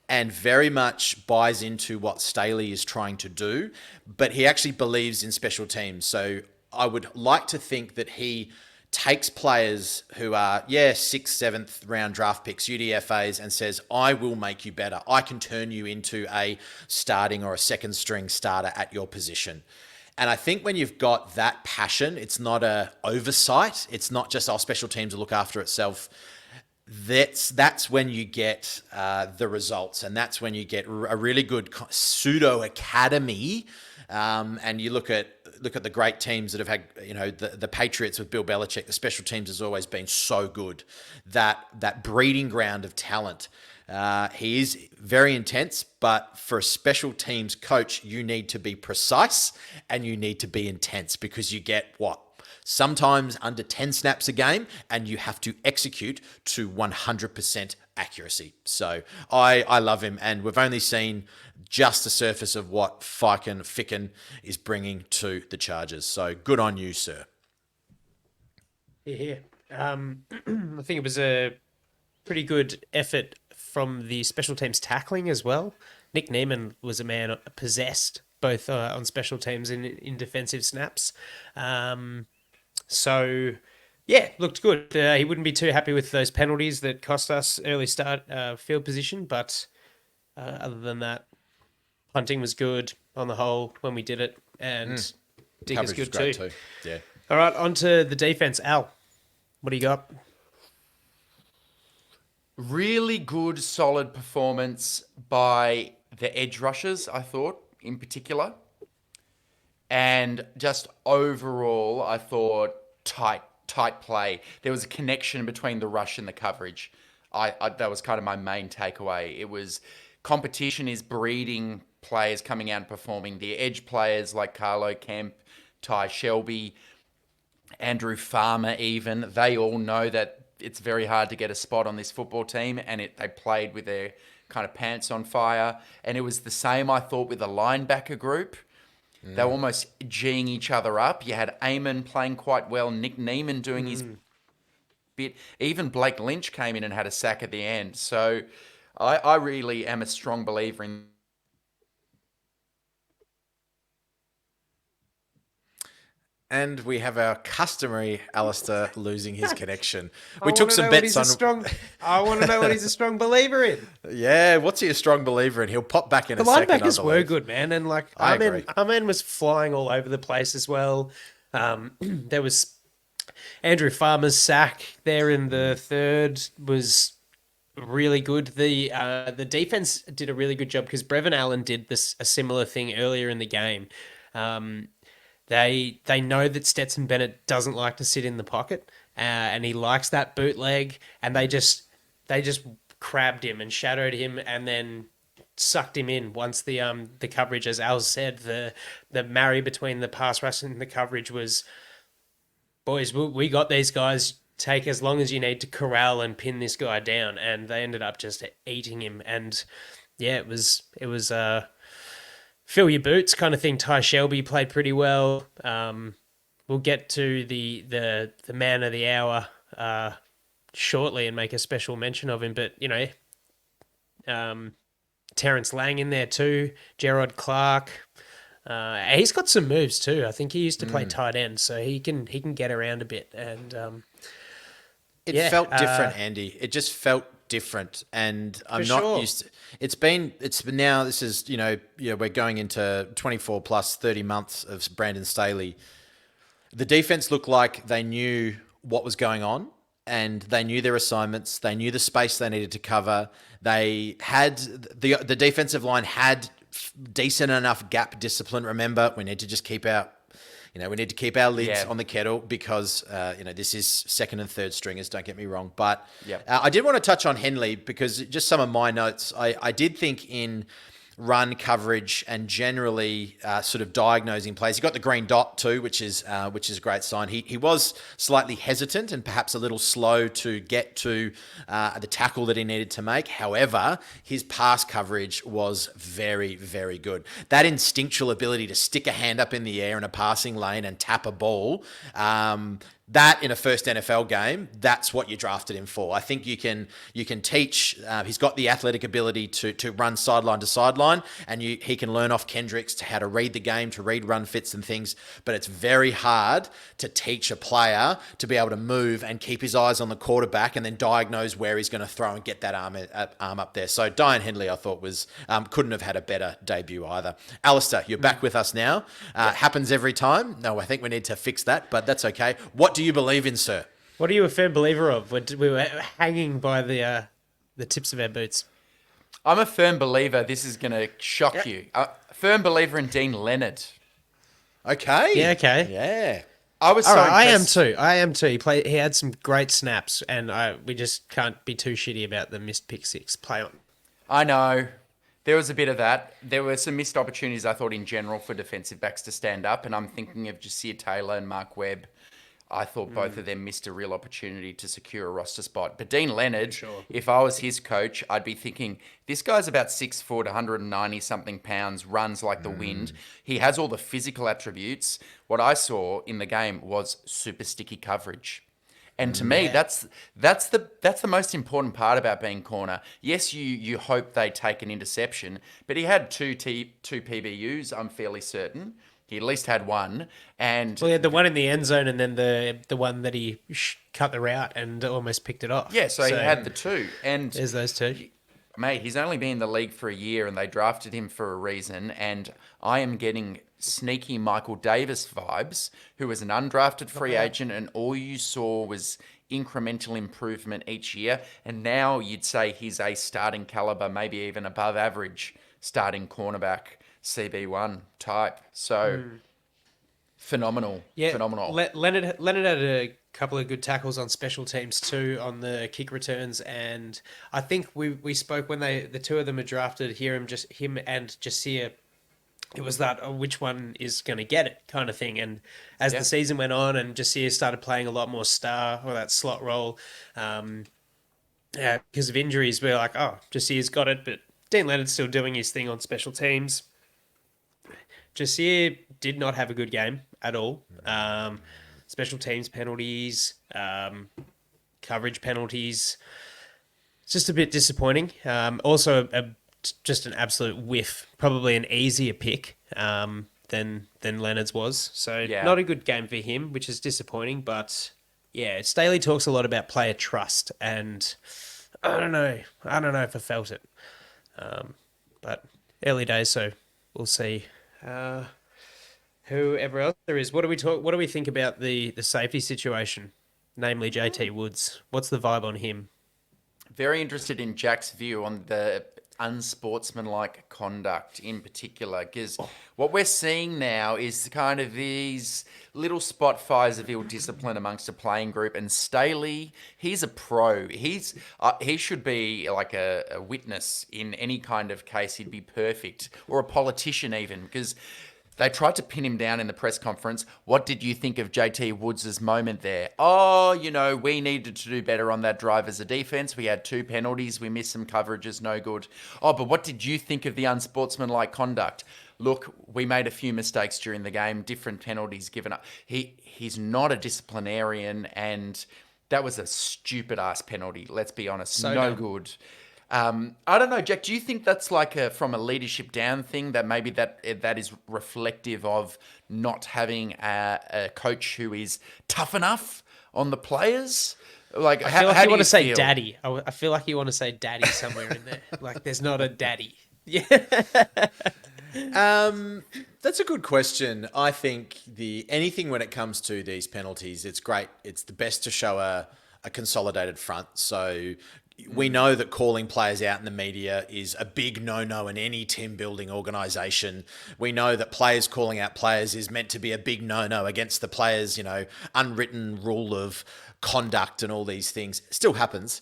and very much buys into what Staley is trying to do, but he actually believes in special teams. So I would like to think that he takes players who are, 6th, 7th round draft picks, UDFAs, and says, I will make you better. I can turn you into a starting or a second string starter at your position. And I think when you've got that passion, it's not a oversight. It's not just our special teams to look after itself. That's when you get the results, and that's when you get a really good pseudo academy. And you look at the great teams that have had, the Patriots with Bill Belichick. The special teams has always been so good, that breeding ground of talent. He is very intense, but for a special teams coach, you need to be precise and you need to be intense, because you get sometimes under 10 snaps a game, and you have to execute to 100% accuracy. So I love him, and we've only seen just the surface of what Ficken is bringing to the Chargers. So good on you, sir. Yeah. I think it was a pretty good effort from the special teams tackling as well. Nick Neiman was a man possessed, both on special teams and in defensive snaps. So, yeah, looked good. He wouldn't be too happy with those penalties that cost us early start field position, but other than that, punting was good on the whole when we did it, and Dicker's good too. Yeah. All right, on to the defense. Al, what do you got? Really good, solid performance by the edge rushers, I thought, in particular. And just overall, I thought tight tight play. There was a connection between the rush and the coverage. That was kind of my main takeaway. It was competition is breeding players coming out and performing. The edge players like Carlo Kemp, Ty Shelby, Andrew Farmer even, they all know that it's very hard to get a spot on this football team, and they played with their kind of pants on fire. And it was the same, I thought, with the linebacker group. They were almost G'ing each other up. You had Eamon playing quite well, Nick Neiman doing his bit. Even Blake Lynch came in and had a sack at the end. So I really am a strong believer in. And we have our customary Alistair losing his connection. I We took wanna some know what bets he's on. I want to know what he's a strong believer in. Yeah, what's he a strong believer in? He'll pop back in The a second. linebackers I were believe. good, man, and like I agree. Amen was flying all over the place as well. There was Andrew Farmer's sack there in the third was really good. The defense did a really good job because Brevin Allen did a similar thing earlier in the game. They know that Stetson Bennett doesn't like to sit in the pocket, and he likes that bootleg, and they just crabbed him and shadowed him, and then sucked him in once the coverage, as Al said, the marry between the pass rush and the coverage was, boys, we got these guys. Take as long as you need to corral and pin this guy down, and they ended up just eating him. And yeah, it was fill your boots kind of thing. Ty Shelby played pretty well. We'll get to the man of the hour shortly and make a special mention of him. But Terrence Lang in there too. Gerard Clark. He's got some moves too. I think he used to play tight end, so he can get around a bit. And It felt different, Andy. It just felt different, and I'm not used to. It's been now. This is we're going into 24 plus 30 months of Brandon Staley. The defense looked like they knew what was going on, and they knew their assignments. They knew the space they needed to cover. They had the defensive line had decent enough gap discipline. Remember, we need to just keep our lids on the kettle because, this is second and third stringers, don't get me wrong. But I did want to touch on Henley because just some of my notes, I did think in run coverage and generally sort of diagnosing plays. He got the green dot too, which is a great sign. He was slightly hesitant and perhaps a little slow to get to the tackle that he needed to make. However, his pass coverage was very, very good. That instinctual ability to stick a hand up in the air in a passing lane and tap a ball, that in a first NFL game, that's what you drafted him for. I think you can teach. He's got the athletic ability to run sideline to sideline, and he can learn off Kendricks to how to read the game, to read run fits and things. But it's very hard to teach a player to be able to move and keep his eyes on the quarterback and then diagnose where he's going to throw and get that arm up there. So Diane Henley, I thought, was couldn't have had a better debut either. Alistair, you're back with us now. Happens every time. No, I think we need to fix that, but that's okay. What do you believe in, sir? What are you a firm believer of? We were hanging by the tips of our boots. I'm a firm believer. This is going to shock you. Firm believer in Dean Leonard. Okay. Yeah. Okay. Yeah. I was. All So right, impressed. I am too. He had some great snaps, and we just can't be too shitty about the missed pick six. Play on. I know. There was a bit of that. There were some missed opportunities, I thought, in general for defensive backs to stand up, and I'm thinking of Jasir Taylor and Mark Webb. I thought both of them missed a real opportunity to secure a roster spot. But Dean Leonard, if I was his coach, I'd be thinking, this guy's about 6 foot, 190-something pounds, runs like the wind. He has all the physical attributes. What I saw in the game was super sticky coverage. And to me, that's the most important part about being corner. Yes, you hope they take an interception, but he had two PBUs, I'm fairly certain. He at least had one. And Well, he had the one in the end zone and then the one that he cut the route and almost picked it off. yeah, so he had the two. And There's those two. mate, he's only been in the league for a year and they drafted him for a reason. And I am getting sneaky Michael Davis vibes, who was an undrafted free agent, and all you saw was incremental improvement each year. And now you'd say he's a starting caliber, maybe even above average starting cornerback, CB1 type. So phenomenal. Yeah, Phenomenal. Leonard had a couple of good tackles on special teams too on the kick returns, and I think we spoke when the two of them are drafted. Him and Jasir. It was that which one is going to get it kind of thing. And as the season went on and Jasir started playing a lot more star or that slot role, because of injuries, we're like, oh, Jasir's got it, but Dean Leonard's still doing his thing on special teams. Jasir did not have a good game at all. Special teams penalties, coverage penalties. It's just a bit disappointing. Also, just an absolute whiff. Probably an easier pick than Leonard's was. So not a good game for him, which is disappointing. But yeah, Staley talks a lot about player trust, and I don't know if I felt it. But early days, so we'll see. Whoever else there is, what do we think about the safety situation, namely JT Woods? What's the vibe on him? Very interested in Jack's view on the unsportsmanlike conduct in particular, because what we're seeing now is kind of these little spot fires of ill discipline amongst a playing group. And Staley, he's a pro. He should be like a witness in any kind of case. He'd be perfect, or a politician even, because they tried to pin him down in the press conference. What did you think of JT Woods' moment there? Oh, we needed to do better on that drive as a defense. We had 2 penalties. We missed some coverages. No good. Oh, but what did you think of the unsportsmanlike conduct? Look, we made a few mistakes during the game. Different penalties given up. He's not a disciplinarian, and that was a stupid-ass penalty. Let's be honest. No good. I don't know, Jack, do you think that's like from a leadership down thing, that maybe that is reflective of not having a coach who is tough enough on the players? Like, I feel like you want to say daddy. I feel like you want to say daddy somewhere in there. Like, there's not a daddy. Yeah. That's a good question. I think anything when it comes to these penalties, it's great. It's the best to show a consolidated front. So we know that calling players out in the media is a big no-no in any team-building organisation. We know that players calling out players is meant to be a big no-no against the players', unwritten rule of conduct and all these things. It still happens.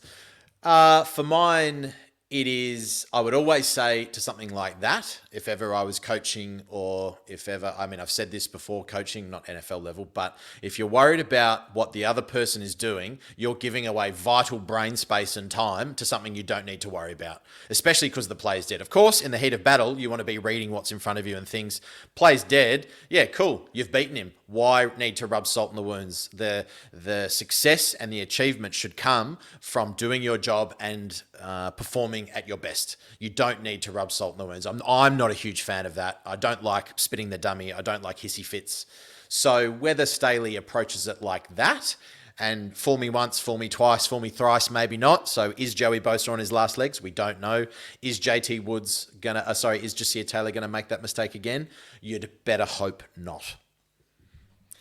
For mine, it is, I would always say to something like that, if ever I was coaching, or if ever, I've said this before, coaching, not NFL level, but if you're worried about what the other person is doing, you're giving away vital brain space and time to something you don't need to worry about, especially because the play's dead. Of course, in the heat of battle, you want to be reading what's in front of you and things. Play's dead. Yeah, cool. You've beaten him. Why need to rub salt in the wounds? The success and the achievement should come from doing your job and performing at your best. You don't need to rub salt in the wounds. I'm not a huge fan of that. I don't like spitting the dummy. I don't like hissy fits. So whether Staley approaches it like that, and fool me once, fool me twice, fool me thrice, maybe not. So is Joey Bosa on his last legs? We don't know. Is JT Woods is Jasir Taylor gonna make that mistake again? You'd better hope not.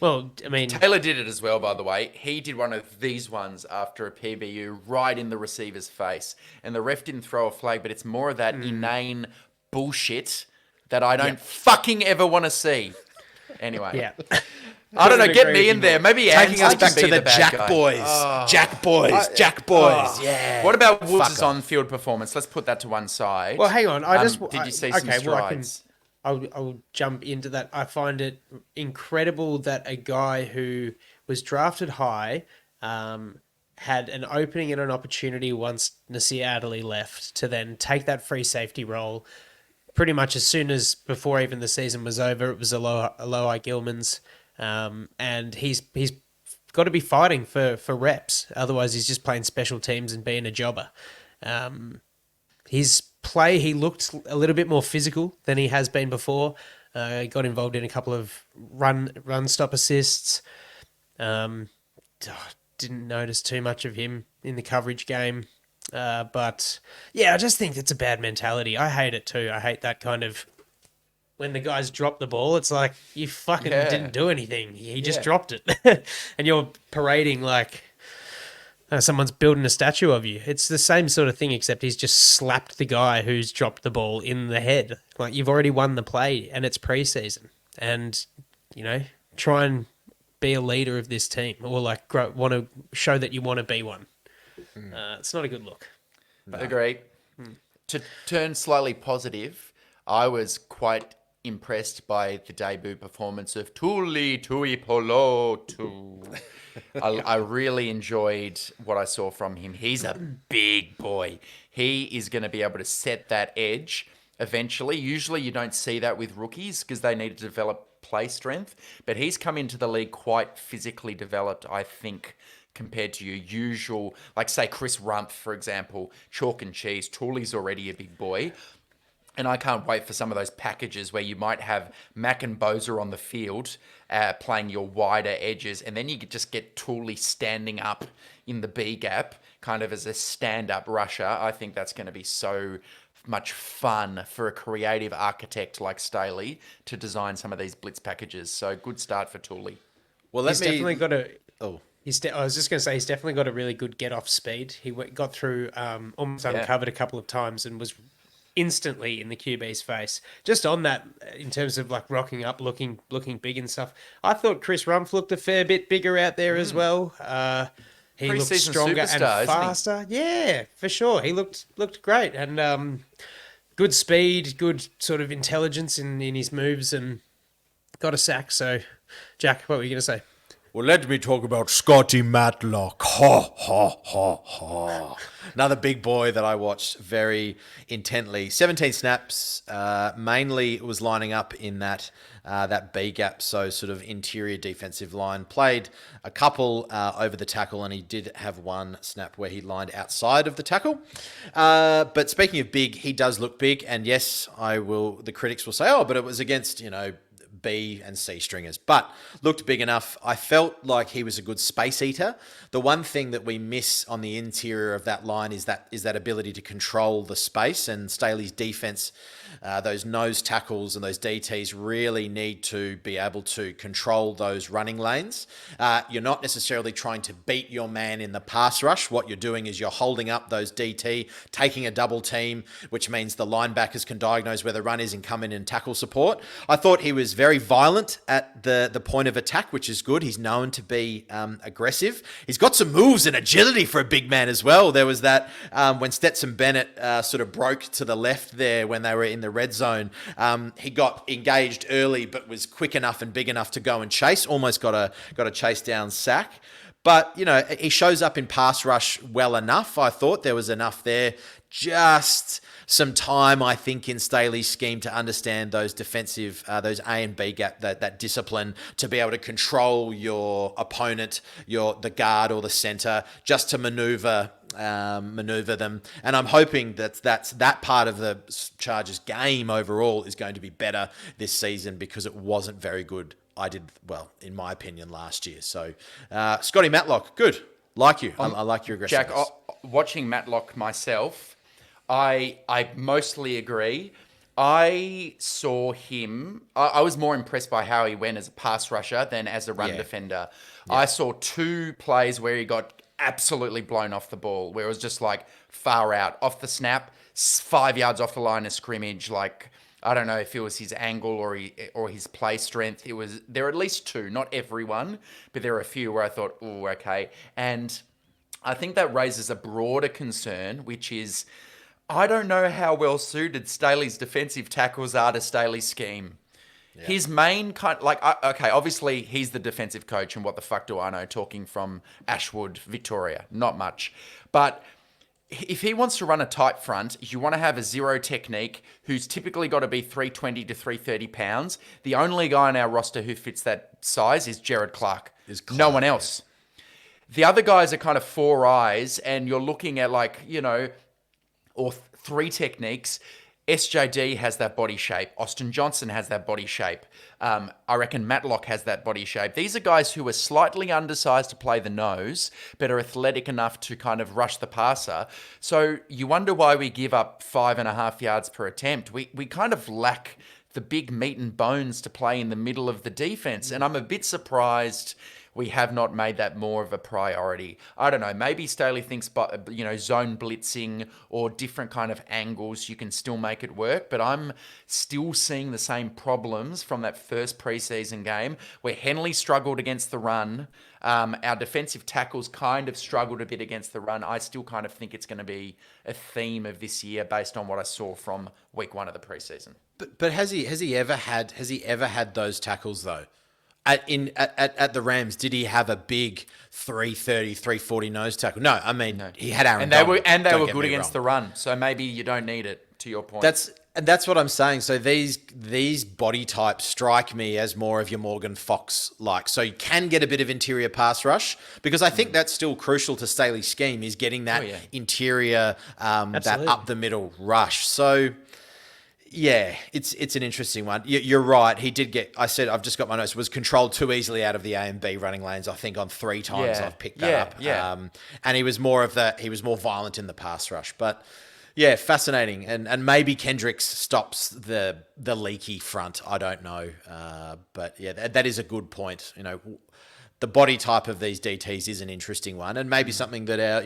Well, Taylor did it as well, by the way. He did one of these ones after a PBU right in the receiver's face. And the ref didn't throw a flag, but it's more of that inane bullshit that I don't fucking ever want to see. Anyway. Yeah. I don't know, get me in there. Maybe taking us back to the Jack Jack Boys. Jack Boys. Jack Boys. Yeah. What about Woods' on-field performance? Let's put that to one side. Well, hang on. Did you see some strides? I'll jump into that. I find it incredible that a guy who was drafted high had an opening and an opportunity once Nasir Adderley left to then take that free safety role pretty much as soon as before even the season was over. It was Alohi Gilman's, and he's got to be fighting for reps. Otherwise, he's just playing special teams and being a jobber. His play, he looked a little bit more physical than he has been before. He got involved in a couple of run stop assists. Didn't notice too much of him in the coverage game. But yeah, I just think it's a bad mentality. I hate it too. I hate that kind of, when the guys drop the ball, it's like, you fucking didn't do anything. He just dropped it. And you're parading like someone's building a statue of you. It's the same sort of thing, except he's just slapped the guy who's dropped the ball in the head. Like, you've already won the play and it's preseason. And, try and be a leader of this team or like want to show that you want to be one. It's not a good look. Agree. To turn slightly positive, I was quite impressed by the debut performance of Tuli Tuipolotu. I really enjoyed what I saw from him. He's a big boy. He is going to be able to set that edge eventually. Usually you don't see that with rookies because they need to develop play strength, but he's come into the league quite physically developed, I think, compared to your usual, like say Chris Rumph, for example, chalk and cheese. Tooley's already a big boy. And I can't wait for some of those packages where you might have Mack and Bozer on the field playing your wider edges, and then you could just get Tooley standing up in the B gap, kind of as a stand-up rusher. I think that's going to be so much fun for a creative architect like Staley to design some of these blitz packages. So good start for Tooley. Well, he's definitely got a. Oh. I was just going to say he's definitely got a really good get-off speed. He got through almost uncovered a couple of times and was instantly in the QB's face. Just on that, in terms of like rocking up, looking big and stuff. I thought Chris Rumph looked a fair bit bigger out there as well. He looked stronger and faster. Yeah, for sure. He looked great and good speed, good sort of intelligence in his moves, and got a sack. So, Jack, what were you going to say? Well, let me talk about Scotty Matlock. Ha, ha, ha, ha. Another big boy that I watched very intently. 17 snaps, mainly was lining up in that B gap, so sort of interior defensive line. Played a couple over the tackle, and he did have one snap where he lined outside of the tackle. But speaking of big, he does look big, and yes, the critics will say, oh, but it was against, B and C stringers, but looked big enough. I felt like he was a good space eater. The one thing that we miss on the interior of that line is that ability to control the space, and Staley's defense, those nose tackles and those DTs really need to be able to control those running lanes. You're not necessarily trying to beat your man in the pass rush. What you're doing is you're holding up those DT, taking a double team, which means the linebackers can diagnose where the run is and come in and tackle support. I thought he was very violent at the point of attack, which is good. He's known to be aggressive. He's got some moves and agility for a big man as well. There was that when Stetson Bennett sort of broke to the left there when they were in the red zone. He got engaged early, but was quick enough and big enough to go and chase. Almost got a chase down sack. But, he shows up in pass rush well enough. I thought there was enough there. Just some time, I think, in Staley's scheme to understand those defensive, those A and B gap, that discipline to be able to control your opponent, the guard or the center, just to maneuver them. And I'm hoping that part of the Chargers game overall is going to be better this season, because it wasn't very good. I did well, in my opinion, last year. So, Scotty Matlock, good. Like you. I like your aggressiveness. Jack, watching Matlock myself, I mostly agree. I saw him. I was more impressed by how he went as a pass rusher than as a run defender. Yeah. I saw 2 plays where he got absolutely blown off the ball, where it was just like far out, off the snap, 5 yards off the line of scrimmage. Like, I don't know if it was his angle or his play strength. There were at least 2, not everyone, but there were a few where I thought, oh, okay. And I think that raises a broader concern, which is, I don't know how well suited Staley's defensive tackles are to Staley's scheme. Yeah. His main obviously he's the defensive coach, and what the fuck do I know, talking from Ashwood, Victoria, not much. But if he wants to run a tight front, you want to have a zero technique who's typically got to be 320 to 330 pounds. The only guy on our roster who fits that size is Jared Clark. No one else. Yeah. The other guys are kind of 4 eyes, and you're looking at or 3 techniques. SJD has that body shape. Austin Johnson has that body shape. I reckon Matlock has that body shape. These are guys who are slightly undersized to play the nose, but are athletic enough to kind of rush the passer. So you wonder why we give up 5.5 yards per attempt. We kind of lack the big meat and bones to play in the middle of the defense. And I'm a bit surprised we have not made that more of a priority. I don't know. Maybe Staley thinks, zone blitzing or different kind of angles, you can still make it work. But I'm still seeing the same problems from that first preseason game where Henley struggled against the run. Our defensive tackles kind of struggled a bit against the run. I still kind of think it's going to be a theme of this year based on what I saw from week 1 of the preseason. But has he ever had those tackles though? At the Rams, did he have a big 330, 340 nose tackle? No, I mean he had Aaron. And they were good against the run, so maybe you don't need it. To your point, that's what I'm saying. So these body types strike me as more of your Morgan Fox like. So you can get a bit of interior pass rush because I think that's still crucial to Staley's scheme is getting that interior, that up the middle rush. So. Yeah, it's an interesting one. You're right. He did get. I said I've just got my notes. Was controlled too easily out of the A and B running lanes. I think on 3 times I've picked that up. Yeah. And he was more violent in the pass rush. But yeah, fascinating. And maybe Kendricks stops the leaky front. I don't know. But yeah, that is a good point. You know, the body type of these DTs is an interesting one, and maybe something that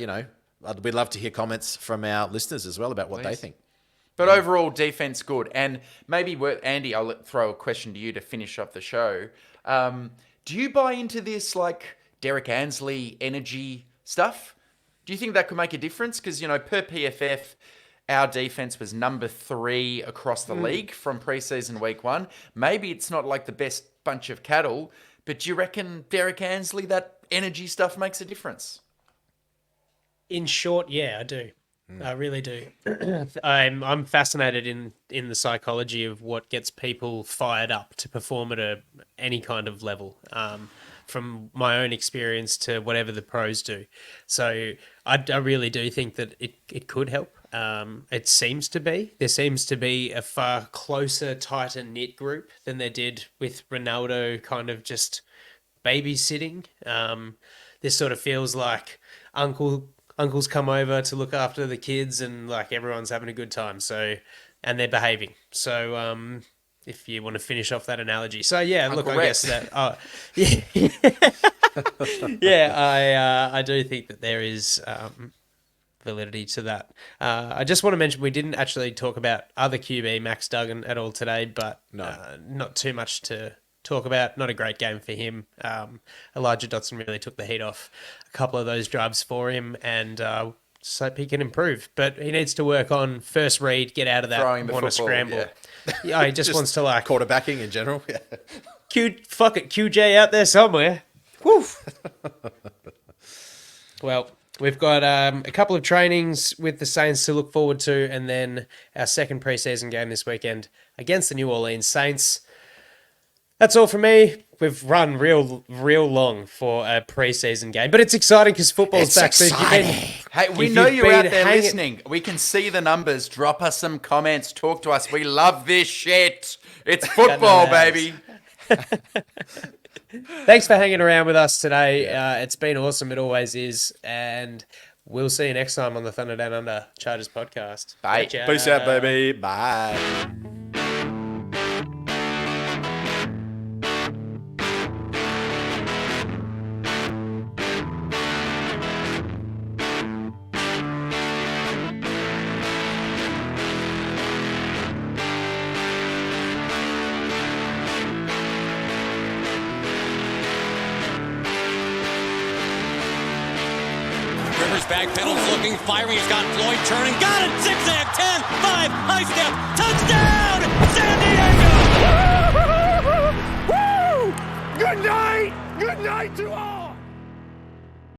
we'd love to hear comments from our listeners as well about what they think. But overall, defense good. And maybe, Andy, I'll throw a question to you to finish up the show. Do you buy into this, like, Derek Ansley energy stuff? Do you think that could make a difference? Because, per PFF, our defense was number 3 across the league from preseason week 1. Maybe it's not like the best bunch of cattle, but do you reckon Derek Ansley, that energy stuff makes a difference? In short, yeah, I do. I really do. I'm fascinated in the psychology of what gets people fired up to perform at any kind of level, from my own experience to whatever the pros do. So I really do think that it could help. It seems to be. There seems to be a far closer, tighter knit group than there did with Ronaldo kind of just babysitting. This sort of feels like uncles come over to look after the kids and like everyone's having a good time. So, and they're behaving. So, if you want to finish off that analogy. So yeah, look, I guess that, I do think that there is, validity to that. I just want to mention, we didn't actually talk about other QB Max Duggan at all today, but not too much to talk about. Not a great game for him. Elijah Dotson really took the heat off a couple of those drives for him, and so he can improve. But he needs to work on first read, get out of that, want to scramble. Yeah, he just wants to like quarterbacking in general. Yeah. QJ out there somewhere. Woo. Well, we've got a couple of trainings with the Saints to look forward to, and then our second preseason game this weekend against the New Orleans Saints. That's all from me. We've run real long for a preseason game, but it's exciting because football's back. Exciting. Hey, we know you're out there listening. We can see the numbers. Drop us some comments. Talk to us. We love this shit. It's football, baby. Thanks for hanging around with us today. It's been awesome. It always is. And we'll see you next time on the Thunder Down Under Chargers podcast. Bye. Peace out, baby. Bye. Back pedals looking, firing, he's got Floyd turning, got it, zigzag, 10, 5, high step, touchdown, San Diego! Woo! Good night to all!